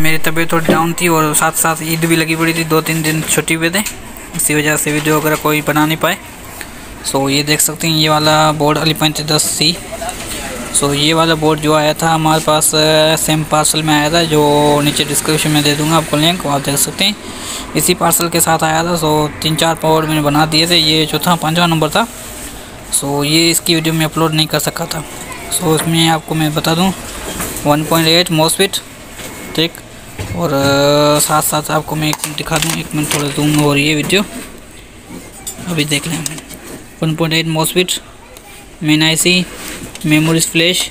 मेरी तबीयत थोड़ी डाउन थी और साथ साथ ईद भी लगी पड़ी थी, 2-3 दिन छुट्टी पे थे, इसी वजह से वीडियो वगैरह कोई बना नहीं पाए। सो ये देख सकते हैं ये वाला बोर्ड अलीपंच 10C। सो ये वाला बोर्ड जो आया था हमारे पास सेम पार्सल में आया था, जो नीचे डिस्क्रिप्शन में दे दूंगा आपको लिंक, आप देख सकते हैं इसी पार्सल के साथ आया था। सो 3-4 बोर्ड मैंने बना दिए थे, ये चौथा 5वां नंबर था। सो ये इसकी वीडियो में अपलोड नहीं कर सका था। सो इसमें आपको मैं बता दूं 1.8 मॉसफेट, ठीक, और साथ साथ आपको मैं एक मिनट दिखा दूं, एक मिनट थोड़ा जूम हो रही है वीडियो, अभी देख लें। 1.8 MOSFET, main IC, memories flash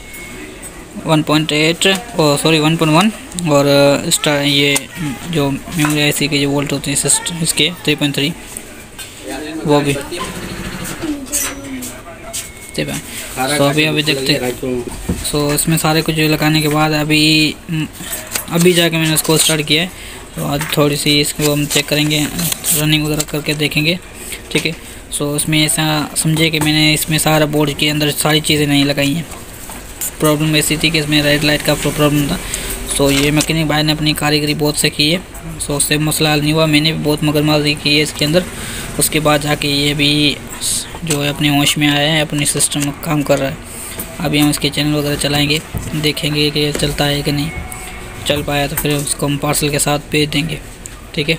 1.8 और सॉरी 1.1 और स्टार ये जो मेमोरी आईसी के जो वोल्ट होते हैं इसके 3.3 वो भी। तो अभी देखते हैं। सो इसमें सारे कुछ लगाने के बाद अभी जाके मैंने इसको स्टार्ट किया है। तो आज थोड़ी सी इसको हम चेक करेंगे, रनिंग वगैरह करके देखेंगे, ठीक है। सो इसमें ऐसा समझे कि मैंने इसमें सारा बोर्ड के अंदर सारी चीज़ें नहीं लगाई हैं। प्रॉब्लम ऐसी थी कि इसमें रेड लाइट का प्रॉब्लम था। सो ये मैकेनिक भाई ने अपनी कारीगरी बहुत से की है। सो उससे मसला हल नहीं हुआ, मैंने भी बहुत मगरमारी की है इसके अंदर। उसके बाद जाके ये भी जो है अपने होश में आया है, अपनी सिस्टम काम कर रहा है। अभी हम इसके चैनल वगैरह चलाएंगे, देखेंगे कि ये चलता है कि नहीं। चल पाया तो फिर उसको हम पार्सल के साथ भेज देंगे, ठीक है।